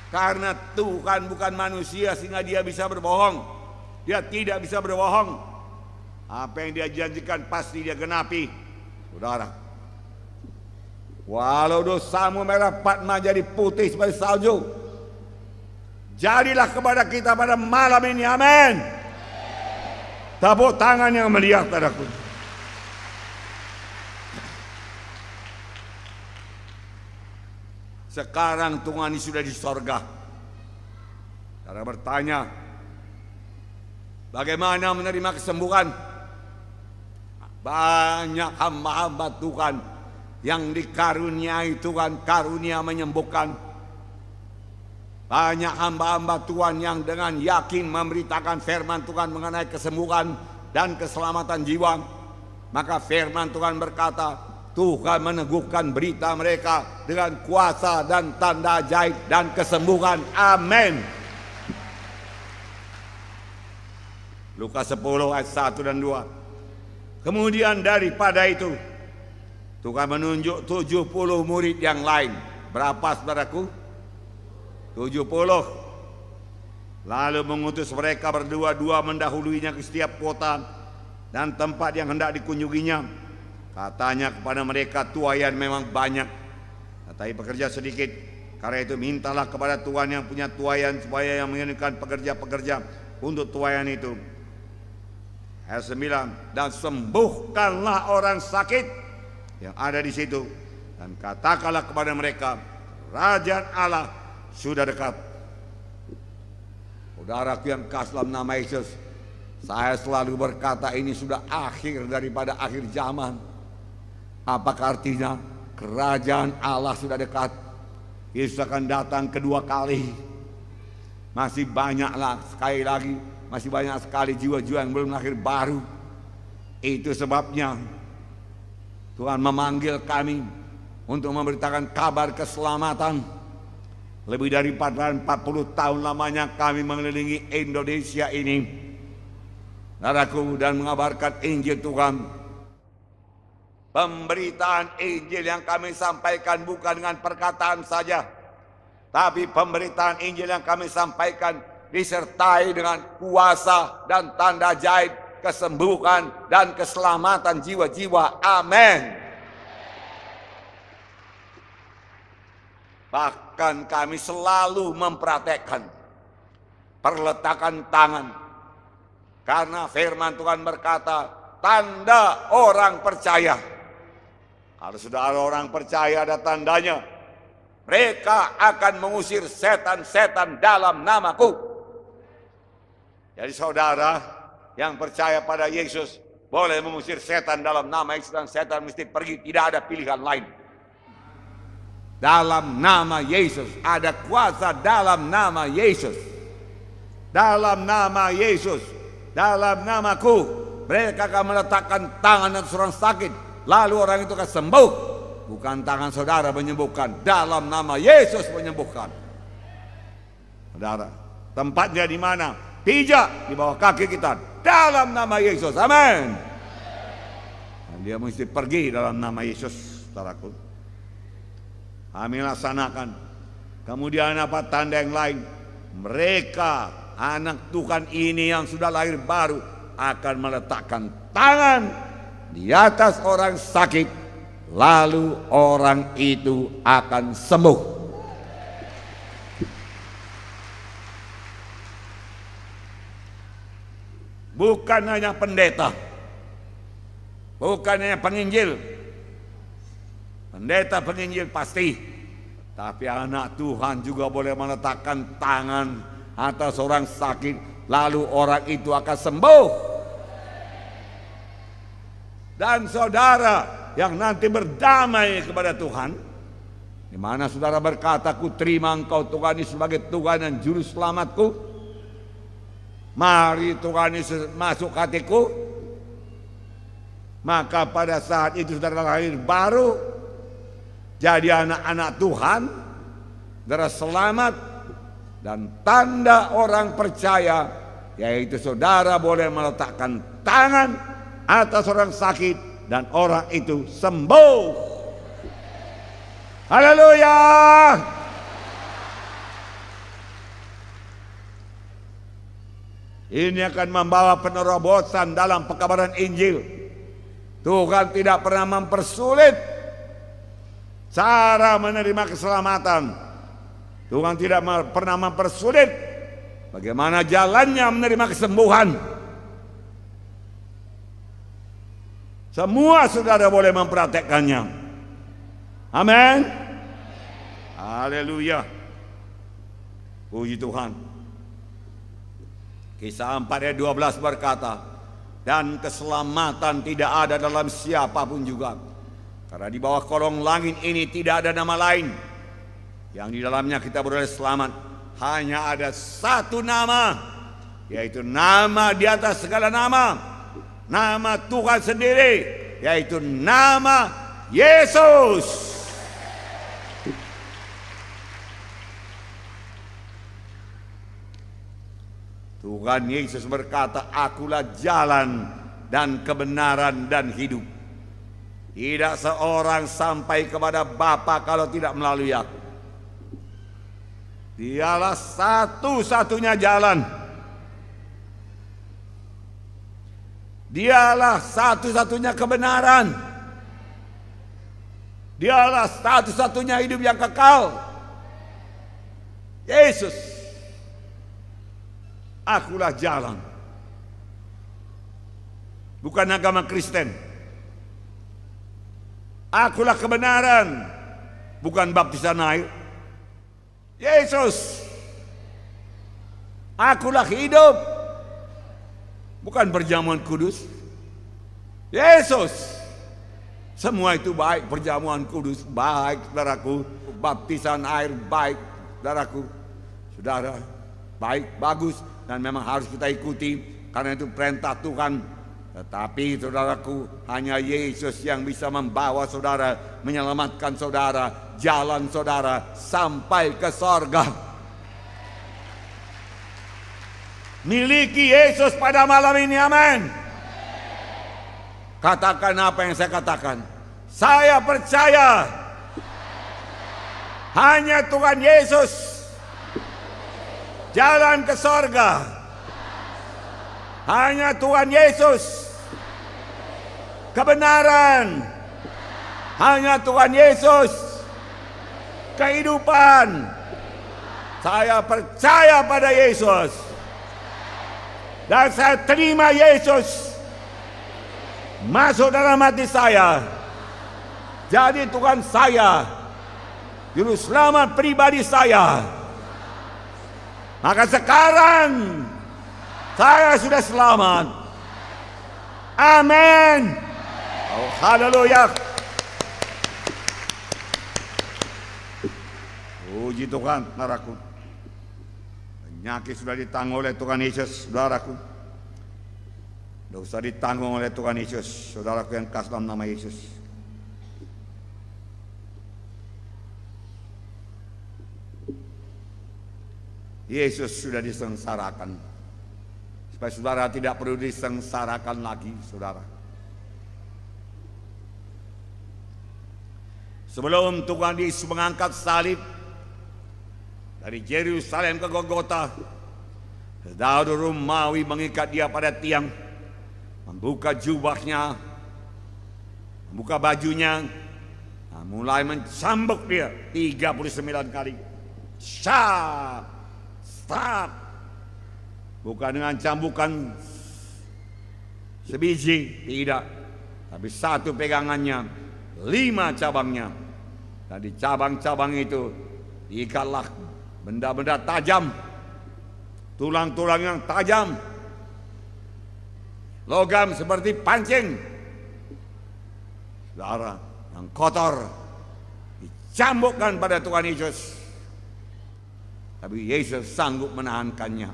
Karena Tuhan bukan manusia sehingga dia bisa berbohong. Dia tidak bisa berbohong. Apa yang dia janjikan pasti dia genapi. Saudara, walau dosamu merah Patma jadi putih seperti salju, jadilah kepada kita pada malam ini, amin. Tepuk tangan yang meriah, saudaraku. Sekarang Tuhan ini sudah di sorga. Saudara bertanya, bagaimana menerima kesembuhan? Banyak hamba-hamba Tuhan yang dikaruniai Tuhan karunia menyembuhkan. Banyak hamba-hamba Tuhan yang dengan yakin memberitakan firman Tuhan mengenai kesembuhan dan keselamatan jiwa. Maka firman Tuhan berkata, Tuhan meneguhkan berita mereka dengan kuasa dan tanda ajaib dan kesembuhan. Amin. Lukas 10 ayat 1 dan 2. Kemudian daripada itu, Tuhan menunjuk 70 murid yang lain. Berapa, saudaraku? 70. Lalu mengutus mereka berdua-dua mendahuluinya ke setiap kota dan tempat yang hendak dikunjunginya. Katanya kepada mereka, tuaian memang banyak, tetapi pekerja sedikit. Karena itu mintalah kepada Tuhan yang punya tuaian supaya yang mengirimkan pekerja-pekerja untuk tuaian itu. Ayat 9, dan sembuhkanlah orang sakit yang ada di situ, dan katakanlah kepada mereka, kerajaan Allah sudah dekat. Saudaraku yang kasih dalam nama Yesus, saya selalu berkata ini sudah akhir daripada akhir zaman. Apakah artinya? Kerajaan Allah sudah dekat. Yesus akan datang kedua kali. Masih banyaklah, sekali lagi, masih banyak sekali jiwa-jiwa yang belum lahir baru. Itu sebabnya Tuhan memanggil kami untuk memberitakan kabar keselamatan. Lebih dari 40 tahun lamanya kami mengelilingi Indonesia ini, saudaraku, dan mengabarkan Injil Tuhan. Pemberitaan Injil yang kami sampaikan bukan dengan perkataan saja, tapi pemberitaan Injil yang kami sampaikan disertai dengan kuasa dan tanda ajaib, kesembuhan dan keselamatan jiwa-jiwa. Amin. Bahkan kami selalu mempraktekkan perletakan tangan, karena firman Tuhan berkata, tanda orang percaya. Kalau sudah ada orang percaya, ada tandanya. Mereka akan mengusir setan-setan dalam namaku. Jadi saudara yang percaya pada Yesus boleh mengusir setan dalam nama Yesus, dan setan mesti pergi. Tidak ada pilihan lain. Dalam nama Yesus, ada kuasa dalam nama Yesus. Dalam nama Yesus, dalam namaku, mereka akan meletakkan tangan atas orang sakit, lalu orang itu akan sembuh. Bukan tangan saudara menyembuhkan, dalam nama Yesus menyembuhkan. Saudara, tempatnya di mana? Pijak di bawah kaki kita, dalam nama Yesus. Amin. Dan dia mesti pergi dalam nama Yesus, saudaraku. Kami laksanakan. Kemudian apa tanda yang lain? Mereka, anak Tuhan ini yang sudah lahir baru, akan meletakkan tangan di atas orang sakit, lalu orang itu akan sembuh. Bukan hanya pendeta, bukan hanya penginjil. Pendeta penginjil pasti, tapi anak Tuhan juga boleh meletakkan tangan atas orang sakit, lalu orang itu akan sembuh. Dan saudara yang nanti berdamai kepada Tuhan, di mana saudara berkata, ku terima engkau Tuhan ini sebagai Tuhan dan Juru Selamatku, mari Tuhan Yesus masuk hatiku. Maka pada saat itu saudara lahir baru, jadi anak-anak Tuhan, saudara selamat. Dan tanda orang percaya, yaitu saudara boleh meletakkan tangan atas orang sakit dan orang itu sembuh. Haleluya. Ini akan membawa penerobosan dalam pekabaran Injil. Tuhan tidak pernah mempersulit cara menerima keselamatan. Tuhan tidak pernah mempersulit bagaimana jalannya menerima kesembuhan. Semua saudara boleh mempraktekkannya. Amin. Haleluya. Puji Tuhan. Kisah 4 ayat 12 berkata, dan keselamatan tidak ada dalam siapapun juga, karena di bawah kolong langit ini tidak ada nama lain yang di dalamnya kita beroleh selamat. Hanya ada satu nama, yaitu nama di atas segala nama, nama Tuhan sendiri, yaitu nama Yesus. Tuhan Yesus berkata, akulah jalan dan kebenaran dan hidup. Tidak seorang sampai kepada Bapa kalau tidak melalui aku. Dialah satu-satunya jalan. Dialah satu-satunya kebenaran. Dialah satu-satunya hidup yang kekal. Yesus. Akulah jalan. Bukan agama Kristen. Akulah kebenaran. Bukan baptisan air. Yesus. Akulah hidup. Bukan perjamuan kudus. Yesus. Semua itu baik. Perjamuan kudus baik, saudaraku. Baptisan air baik, saudaraku. Saudara, baik, bagus. Dan memang harus kita ikuti, karena itu perintah Tuhan. Tetapi saudaraku, hanya Yesus yang bisa membawa saudara, menyelamatkan saudara, jalan saudara sampai ke sorga. Miliki Yesus pada malam ini, amin. Katakan apa yang saya katakan. Saya percaya hanya Tuhan Yesus jalan ke sorga. Hanya Tuhan Yesus kebenaran. Hanya Tuhan Yesus kehidupan. Saya percaya pada Yesus. Dan saya terima Yesus masuk dalam hati saya. Jadi Tuhan saya, juru selamat pribadi saya. Maka sekarang saya sudah selamat. Amin. Oh, haleluya. Puji Tuhan, saudaraku. Penyakit sudah ditanggung oleh Tuhan Yesus, saudaraku. Dosa ditanggung oleh Tuhan Yesus, saudaraku yang kasih dalam nama Yesus. Yesus sudah disengsarakan, supaya saudara tidak perlu disengsarakan lagi, saudara. Sebelum Tuhan Yesus mengangkat salib dari Yerusalem ke Golgota, Daud Romawi mengikat dia pada tiang, membuka jubahnya, membuka bajunya, mulai mencambuk dia 39 kali. Syap. Stop. Bukan dengan cambukan sebiji, tidak. Tapi satu pegangannya, 5 cabangnya. Dan di cabang-cabang itu diikatlah benda-benda tajam, tulang-tulang yang tajam, logam seperti pancing. Saudara yang kotor dicambukkan pada Tuhan Yesus. Tapi Yesus sanggup menahankannya.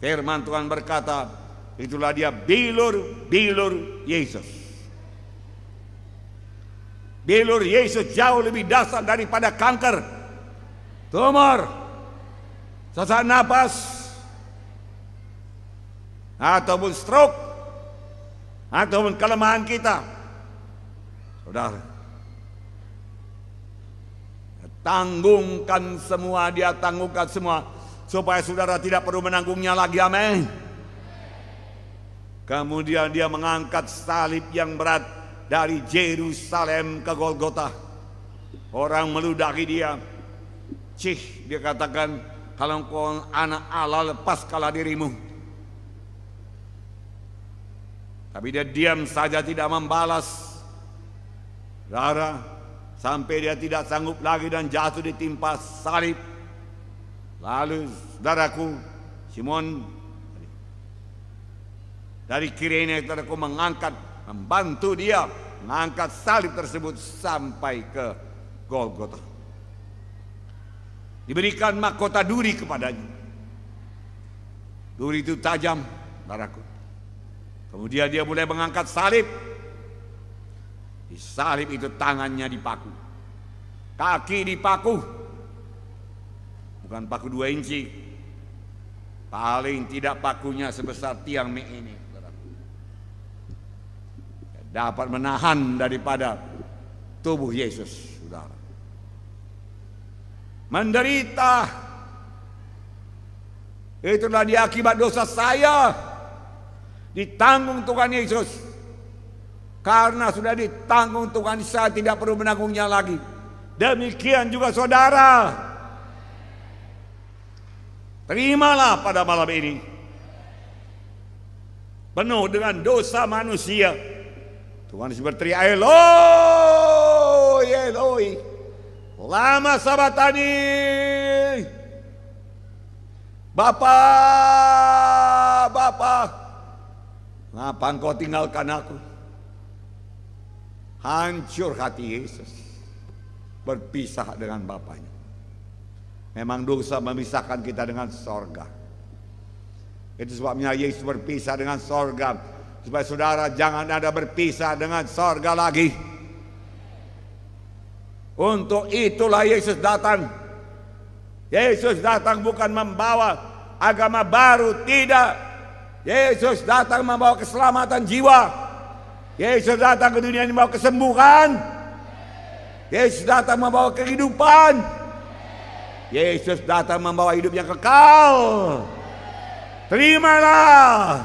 Firman Tuhan berkata, itulah dia bilur Yesus. Bilur Yesus jauh lebih dahsyat daripada kanker, tumor, sesak napas, ataupun stroke, ataupun kelemahan kita. Saudara, tanggungkan semua, dia tanggungkan semua, supaya saudara tidak perlu menanggungnya lagi, amin. Kemudian dia mengangkat salib yang berat dari Yerusalem ke Golgota. Orang meludahi dia. Cih, dia katakan, kalau engkau anak Allah, lepaskanlah dirimu. Tapi dia diam saja, tidak membalas. Saudara, sampai dia tidak sanggup lagi dan jatuh ditimpa salib. Lalu saudaraku Simon dari Kirene, saudaraku, membantu dia mengangkat salib tersebut sampai ke Golgota. Diberikan mahkota duri kepadanya. Duri itu tajam, saudaraku. Kemudian dia mulai mengangkat salib. Di salib itu tangannya dipaku, kaki dipaku, bukan paku 2 inci, paling tidak pakunya sebesar tiang mie ini, dapat menahan daripada tubuh Yesus, saudara. Menderita, itulah dia akibat dosa saya, ditanggung Tuhan Yesus. Karena sudah ditanggung Tuhan, saya tidak perlu menanggungnya lagi. Demikian juga saudara. Terimalah pada malam ini. Penuh dengan dosa manusia. Tuhan Yesus berteriak, Eloi, Eloi, lama sabatani. Bapa, Bapa, ngapa engkau tinggalkan aku? Hancur hati Yesus, berpisah dengan Bapaknya. Memang dosa memisahkan kita dengan sorga. Itu sebabnya Yesus berpisah dengan sorga, supaya saudara jangan ada berpisah dengan sorga lagi. Untuk itulah Yesus datang. Yesus datang bukan membawa agama baru, tidak. Yesus datang membawa keselamatan jiwa. Yesus datang ke dunia ini membawa kesembuhan. Yesus datang membawa kehidupan. Yesus datang membawa hidup yang kekal. Terimalah.